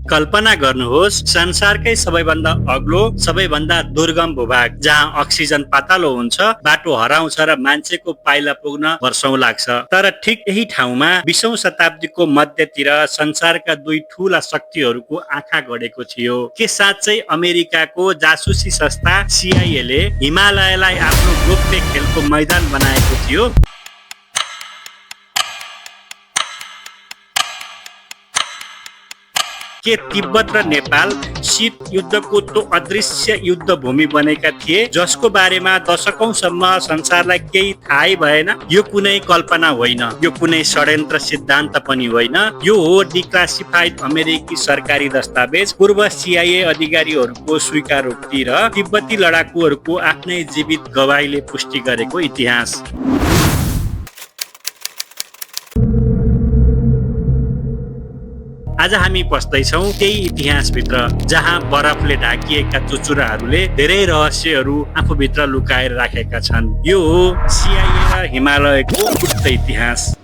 कल्पना गर्नुहोस् संसारकै सबैभन्दा अग्लो सबैभन्दा दुर्गम भूभाग जहाँ अक्सिजन पातलो हुन्छ, बाटो हराउँछ र मान्छेको पाइला पुग्न वर्षौं लाग्छ। तर ठिक यही ठाउँमा 20औं शताब्दीको मध्यतिर संसारका दुई ठूला शक्तिहरूको आँखा गडेको थियो। के साँच्चै अमेरिकाको जासुसी संस्था CIA ले हिमालयलाई आफ्नो गोप्य खेलको मैदान बनाएको थियो? के तिब्बत र नेपाल शीत युद्धको त्यो अदृश्य युद्ध भूमि बनेका थिए जसको बारेमा दशकौंसम्म संसारलाई केही थाहै भएन? यो कुनै कल्पना होइन, यो कुनै षड्यन्त्र सिद्धान्त पनि होइन। यो हो डिक्लासिफाइड अमेरिकी सरकारी दस्तावेज, पूर्व CIA अधिकारीहरूको स्वीकारोक्ति र तिब्बती लडाकुहरूको आफ्नै जीवित गवाहीले पुष्टि गरेको इतिहास। आज हामी पस्दैछौँ त्यही इतिहासभित्र जहाँ बरफले ढाकिएका चुचुराहरूले धेरै रहस्यहरू आफूभित्र लुकाएर राखेका छन्। यो हो CIA र हिमालयको गुप्त इतिहास।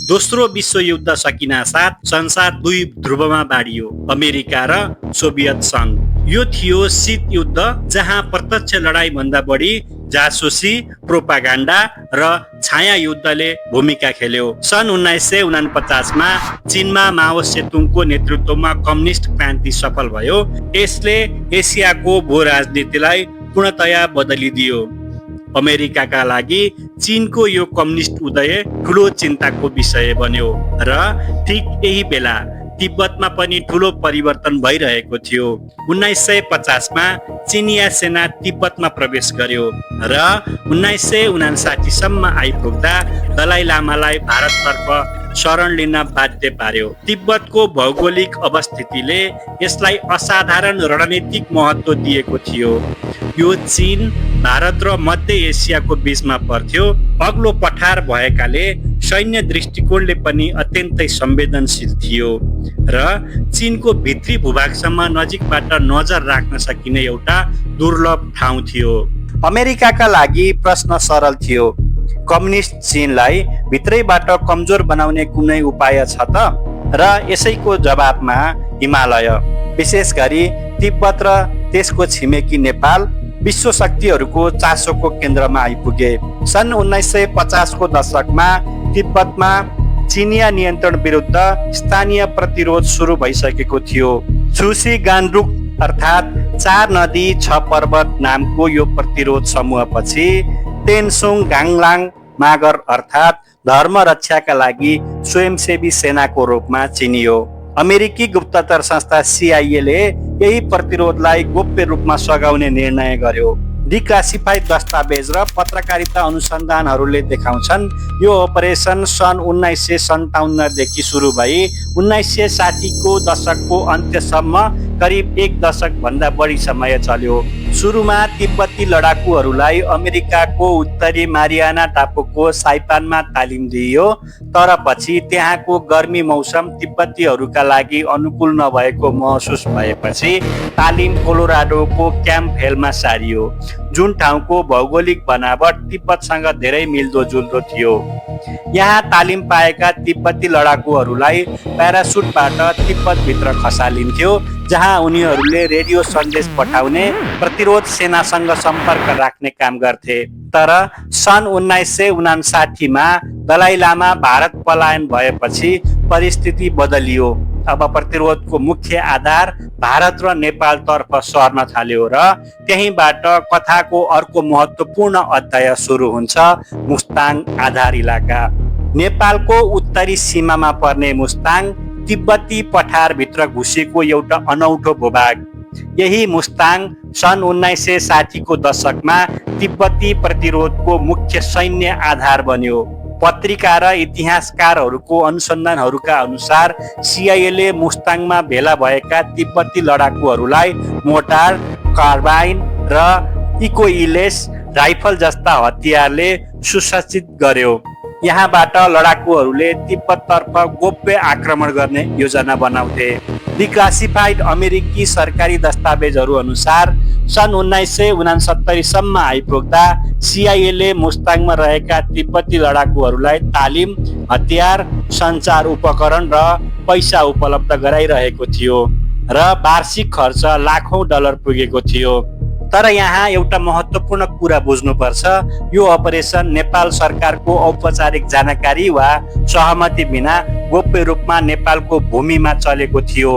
दोस्रो विश्वयुद्ध सकिनासाथ संसार दुई ध्रुवमा बाँडियो, अमेरिका र सोभियत संघ। यो थियो शीत युद्ध जहाँ प्रत्यक्ष लडाई भन्दा बढी जासुसी, प्रोपागान्डा र छाया युद्धले भूमिका खेल्यो। सन् 1949 मा चीनमा माओ सेतुङको नेतृत्वमा कम्युनिस्ट क्रान्ति सफल भयो। यसले एसियाको भू राजनीतिलाई पूर्णतया बदलिदियो। अमेरिकाका लागि चीनको यो कम्युनिस्ट उदय ठूलो चिन्ताको विषय बन्यो र ठीक यही बेला तिब्बतमा पनि ठूलो परिवर्तन भइरहेको थियो। 1950 मा चिनिया सेना तिब्बतमा प्रवेश गर्यो र 1959 सम्म आइपुग्दा दलाई लामालाई भारततर्फ शरण लिन बाध्य पार्यो। तिब्बतको भौगोलिक अवस्थितिले यसलाई असाधारण रणनीतिक महत्त्व दिएको थियो। यो चीन, भारत र मध्य एसियाको बीचमा पर्थ्यो। अग्लो पठार भएकाले सैन्य दृष्टिकोणले पनि अत्यन्तै संवेदनशील थियो र चीनको भित्री भूभागसम्म नजिकबाट नजर राख्न सकिने एउटा दुर्लभ ठाउँ थियो। अमेरिकाका लागि प्रश्न सरल थियो, कम्युनिस्ट चीनलाई भित्रैबाट कमजोर बनाउने कुनै उपाय छ त? र यसैको जवाबमा हिमालय, विशेष गरी तिब्बत र त्यसको छिमेकी नेपाल विश्व शक्तिहरूको चासोको केन्द्रमा आइपुगे। सन् 1950 को दशकमा तिब्बतमा चिनिया नियन्त्रण विरुद्ध स्थानीय प्रतिरोध सुरु भइसकेको थियो। छुसी गान्ड्रुक अर्थात् 4 नदी 6 पर्वत नामको यो प्रतिरोध समूहपछि तेन्सुङ गाङलाङ मागर अर्थात् धर्म रक्षाका लागि स्वयंसेवी सेनाको रूपमा चिनियो। अमेरिकी गुप्तचर संस्था CIA ले यही प्रतिरोधलाई गोप्य रूपमा सघाउने निर्णय गर्यो। डिक्लासिफाइड दस्तावेज र पत्रकारिता अनुसन्धानहरूले देखाउँछन् यो अपरेसन सन् 1957 देखि सुरु भई 1960 को दशकको अन्त्यसम्म करिब 1 दशक भन्दा बढी समय चल्यो। सुरुमा तिब्बती लडाकुहरूलाई अमेरिकाको उत्तरी मारियाना टापुको साइपानमा तालिम दिइयो, तर पछि त्यहाँको गर्मी मौसम तिब्बतीहरूका लागि अनुकूल नभएको महसुस भएपछि तालिम कोलोराडोको क्याम्प हिलमा सारियो, जुन ठाउँको भौगोलिक बनावट तिब्बतसँग धेरै मिल्दोजुल्दो थियो। यहाँ तालिम पाएका तिब्बती लडाकुहरूलाई प्यारासुटबाट तिब्बतभित्र खसालिन्थ्यो, जहाँ उनीहरूले रेडियो सन्देश पठाउने प्रतिरोध सेनासँग सम्पर्क राख्ने काम गर्थे। तर सन् 1959 मा दलाई लामा भारत पलायन भएपछि परिस्थिति बदलियो। अब प्रतिरोधको मुख्य आधार भारत र नेपालतर्फ सर्न थाल्यो र त्यहीँबाट कथाको अर्को महत्त्वपूर्ण अध्याय सुरु हुन्छ, मुस्ताङ आधार इलाका। नेपालको उत्तरी सीमामा पर्ने मुस्ताङ तिब्बती पठारभित्र घुसेको एउटा अनौठो भूभाग। यही मुस्ताङ सन् 1960 को दशकमा तिब्बती प्रतिरोधको मुख्य सैन्य आधार बन्यो। पत्रिका र इतिहासकारहरूको अनुसन्धानहरूका अनुसार CIA ले मुस्ताङमा भेला भएका तिब्बती लडाकुहरूलाई मोर्टार, कार्बाइन र इकोइलेस राइफल जस्ता हतियारले सुसज्जित गर्यो। यहाँबाट लडाकुहरूले तिब्बततर्फ गोप्य आक्रमण गर्ने योजना बनाउँथे। डिक्लासिफाइड अमेरिकी सरकारी दस्तावेजहरू अनुसार सन् 1969 सम्म आइपुग्दा सिआइएले मुस्ताङमा रहेका तिब्बती लडाकुहरूलाई तालिम, हतियार, सञ्चार उपकरण र पैसा उपलब्ध गराइरहेको थियो र वार्षिक खर्च लाखौं डलर पुगेको थियो। तर यहाँ एउटा महत्त्वपूर्ण कुरा बुझ्नुपर्छ, यो अपरेसन नेपाल सरकारको औपचारिक जानकारी वा सहमति बिना गोप्य रूपमा नेपालको भूमिमा चलेको थियो।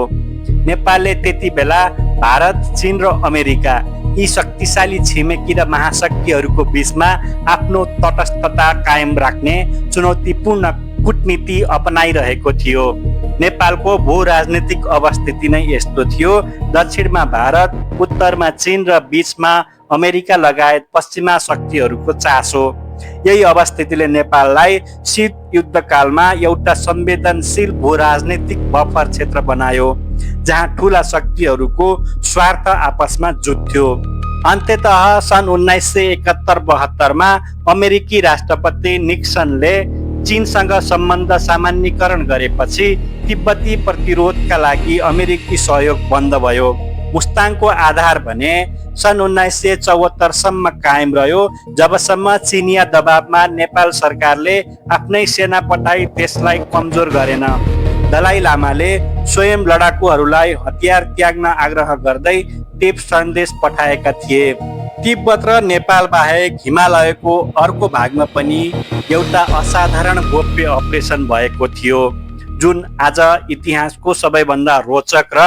नेपालले त्यति बेला भारत, चीन र अमेरिका यी शक्तिशाली छिमेकी र महाशक्तिहरूको बीचमा आफ्नो तटस्थता कायम राख्ने चुनौतीपूर्ण कूटनीति अपनाइरहेको थियो। नेपालको भू राजनीतिक अवस्थिति नै यस्तो थियो, दक्षिणमा भारत, उत्तरमा चीन र बीचमा अमेरिका लगायत पश्चिमा शक्तिहरूको चासो। यही अवस्थितिले नेपाललाई शीत युद्धकालमा एउटा संवेदनशील भू राजनीतिक बफर क्षेत्र बनायो, जहाँ ठूला शक्तिहरूको स्वार्थ आपसमा जुध्यो। अन्ततः सन् 1971-72 मा अमेरिकी राष्ट्रपति निक्सनले चीनसँग सम्बन्ध सामान्यीकरण गरेपछि तिब्बती प्रतिरोधका लागि अमेरिकी सहयोग बन्द भयो। मुस्ताङको आधार भने सन् 1974 सम्म कायम रह्यो, जबसम्म चिनिया दबावमा नेपाल सरकारले आफ्नै सेना पठाई त्यसलाई कमजोर गरेन। दलाई लामाले स्वयं लडाकुहरूलाई हतियार त्याग्न आग्रह गर्दै टेप सन्देश पठाएका थिए। तिब्बत र नेपाल बाहेक हिमालयको अर्को भागमा पनि एउटा असाधारण गोप्य अपरेसन भएको थियो, जुन आज इतिहासको सबैभन्दा रोचक र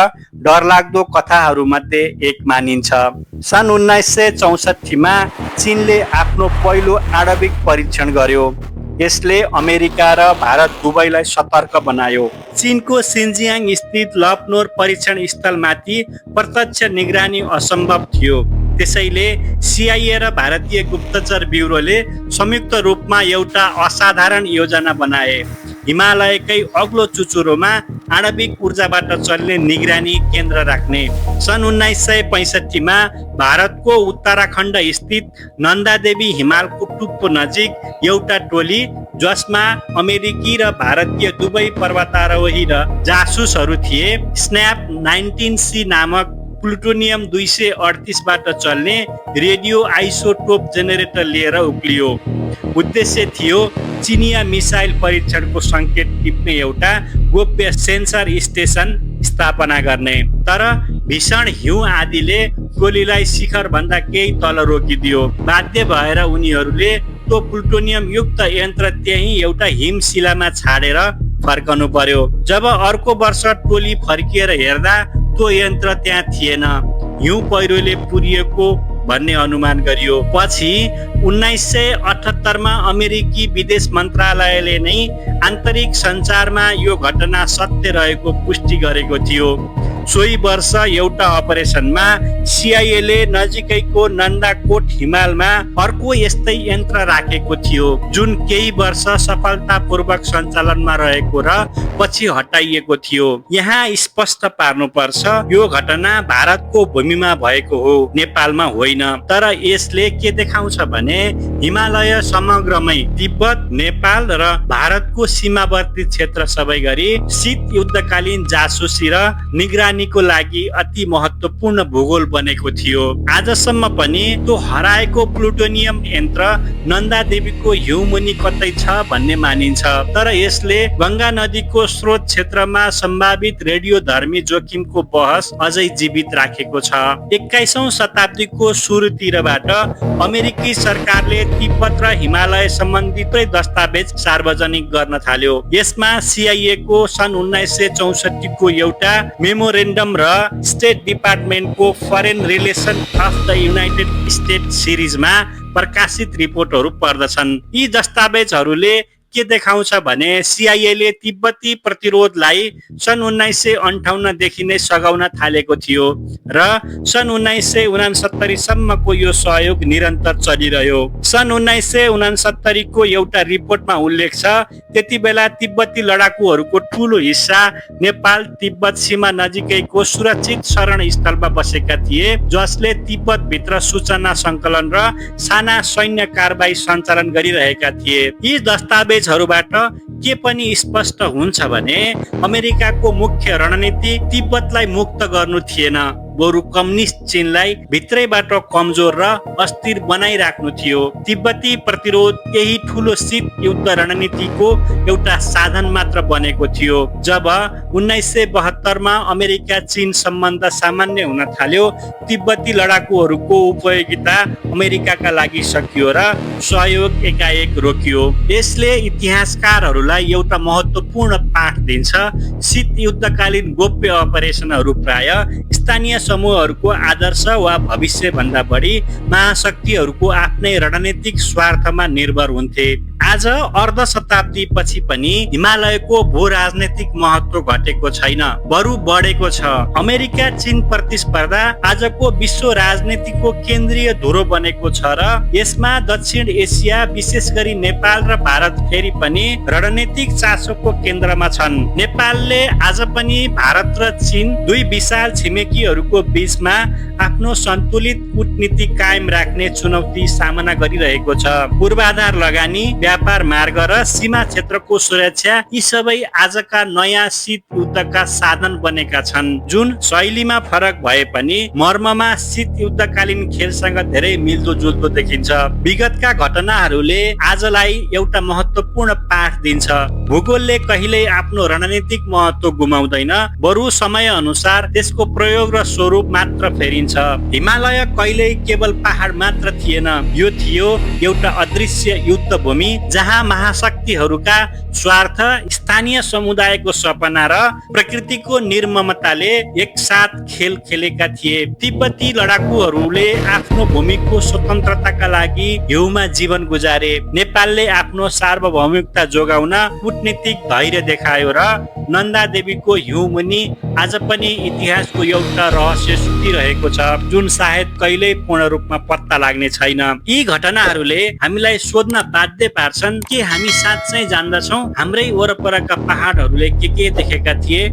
डरलाग्दो कथाहरूमध्ये एक मानिन्छ। सन् 1964 मा चीनले आफ्नो पहिलो आणविक परीक्षण गर्यो। यसले अमेरिका र भारत दुवैलाई सतर्क बनायो। चीनको सिन्जियाङ स्थित लपनोर परीक्षण स्थलमाथि प्रत्यक्ष निगरानी असम्भव थियो। त्यसैले सिआइए र भारतीय गुप्तचर ब्युरोले संयुक्त रूपमा एउटा असाधारण योजना बनाए। हिमालयकै अग्लो चुचुरोमा आणविक ऊर्जाबाट चल्ने निगरानी केन्द्र राख्ने। सन् 1965 मा भारतको उत्तराखण्ड स्थित नन्दादेवी हिमालको टुप्पो नजिक एउटा टोली, जसमा अमेरिकी र भारतीय दुवै पर्वतारोही र जासुसहरू थिए, स्न्याप 19C नामक प्लुटोनियम 238 बाट चल्ने रेडियो आइसोटोप जेनेरेटर लिएर उक्लियो। उद्देश्य थियो चिनिया मिसाइल परीक्षणको सङ्केत टिप्ने एउटा गोप्य सेन्सर स्टेसन स्थापना गर्ने। तर भीषण हिउँ आदिले टोलीलाई शिखरभन्दा केही तल रोकिदियो। बाध्य भएर उनीहरूले त्यो प्लुटोनियम युक्त यन्त्र त्यही एउटा हिमशिलामा छाडेर फर्कनु पर्यो। जब अर्को वर्ष टोली फर्किएर हेर्दा त्यो यन्त्र त्यहाँ थिएन। हिउँ पहिरोले पुरिएको भन्ने अनुमान गरियो। पछि 1978 मा अमेरिकी विदेश मन्त्रालयले नै आन्तरिक सञ्चारमा यो घटना सत्य रहेको पुष्टि गरेको थियो। सोही वर्ष एउटा अपरेसनमा सिआइएले नजिकैको नन्दाकोट हिमालमा अर्को यस्तै यन्त्र राखेको थियो, जुन केही वर्ष सफलतापूर्वक सञ्चालनमा रहेको र पछि हटाइएको थियो। यहाँ स्पष्ट पार्नुपर्छ, यो घटना भारतको भूमिमा भएको हो, नेपालमा होइन। तर यसले के देखाउँछ भने हिमालय समग्रमै तिब्बत, नेपाल र भारतको सीमावर्ती क्षेत्र सबै गरी शीत युद्धकालीन जासुसी र निगरानीको लागि अति महत्त्वपूर्ण भूगोल बनेको थियो। आजसम्म पनि त्यो हराएको प्लुटोनियम यन्त्र नन्दा देवीको हिउँमुनि कतै छ भन्ने मानिन्छ। तर यसले गङ्गा नदीको स्रोत क्षेत्रमा सम्भावित रेडियोधर्मी जोखिमको बहस अझै जीवित राखेको छ। 21औं शताब्दीको सुरुतिरबाट अमेरिकी सरकारले तिब्बत र हिमालय सम्बन्धी दस्तावेज सार्वजनिक गर्न थाल्यो। यसमा सिआइए को सन् 1964 को एउटा मेमोरेन्डम र स्टेट डिपार्टमेन्टको foreign relation of the United State सिरिजमा प्रकाशित रिपोर्टहरू पर्दछन्। यी दस्तावेजहरूले के देखाउँछ भने सिआइएले तिब्बती प्रतिरोधलाई सन् 1958 देखि नै सघाउन थालेको थियो र सन् 1969 सम्मको यो सहयोग निरन्तर चलिरह्यो। सन् 1969 को एउटा रिपोर्टमा उल्लेख छ, त्यति बेला तिब्बती लडाकुहरूको ठूलो हिस्सा नेपाल तिब्बत सीमा नजिकैको सुरक्षित शरण स्थलमा बसेका थिए, जसले तिब्बत भित्र सूचना सङ्कलन र साना सैन्य कारबाही सञ्चालन गरिरहेका थिए। यी दस्तावेजहरूबाट के पनि स्पष्ट हुन्छ भने अमेरिकाको मुख्य रणनीति तिब्बतलाई मुक्त गर्नु थिएन, बरु कम्युनिस्ट चीनलाई भित्रैबाट कमजोर र अस्थिर बनाइराख्नु थियो। तिब्बती प्रतिरोध केही ठूलो शीत युद्ध रणनीतिको एउटा साधन मात्र बनेको थियो। जब 1972 मा अमेरिका चीन सम्बन्ध सामान्य हुन थाल्यो, तिब्बती लडाकुहरूको उपयोगिता अमेरिकाका लागि सकियो र सहयोग एकाएक रोकियो। यसले इतिहासकारहरूलाई एउटा महत्त्वपूर्ण पाठ दिन्छ। शीत युद्धकालीन गोप्य अपरेसनहरू प्राय स्थानीय समूहहरूको आदर्श वा भविष्य भन्दा बढी महाशक्तिहरूको आफ्नै रणनीतिक स्वार्थमा निर्भर हुन्थे। आज अर्ध शताब्दी पछि पनि हिमालयको भू राजनैतिक महत्त्व घटेको छैन, बरु बढेको छ। अमेरिका चीन प्रतिस्पर्धा आजको विश्व राजनीतिको केन्द्रीय धुरो बनेको छ र यसमा दक्षिण एसिया, विशेष गरी नेपाल र भारत फेरि पनि रणनीतिक चासोको केन्द्रमा छन्। नेपालले आज पनि भारत र चीन दुई विशाल छिमेकीहरूको बीचमा आफ्नो सन्तुलित कूटनीति कायम राख्ने चुनौती सामना गरिरहेको छ। पूर्वाधार लगानी, व्यापार मार्ग र सीमा क्षेत्रको सुरक्षा यी सबै आजका नयाँ शीत युद्धका साधन बनेका छन्, जुन शैलीमा फरक भए पनि मर्ममा शीत युद्धकालीन खेलसँग धेरै मिल्दोजुल्दो देखिन्छ। विगतका घटनाहरूले आजलाई एउटा महत्त्वपूर्ण पाठ दिन्छ। भूगोलले कहिल्यै आफ्नो रणनीतिक महत्त्व गुमाउँदैन, बरु समय अनुसार त्यसको प्रयोग र स्वरूप मात्र फेरिन्छ। हिमालय कहिल्यै केवल पहाड मात्र थिएन, यो थियो एउटा अदृश्य युद्ध भूमि जहाँ महाशक्तिहरूका स्वार्थ, स्थानीय समुदायको सपना र प्रकृतिको निर्ममताले एकसाथ खेल खेलेका थिए। तिब्बती लडाकुहरूले आफ्नो भूमिको स्वतन्त्रताका लागि हिउँमा जीवन गुजारे। नेपालले आफ्नो सार्वभौमिकता जोगाउन कूटनीतिक धैर्य देखायो र नन्दा देवीको हिउँ मुनि आज पनि इतिहासको एउटा रहस्य सुतिरहेको छ, जुन सायद कहिल्यै पूर्ण रूपमा पत्ता लाग्ने छैन। यी घटनाहरूले हामीलाई सोध्न बाध्य पार्छन् कि हामी साँच्चै जान्दछौँ हाम्रै वरपरका पहाडहरूले के देखेका थिए।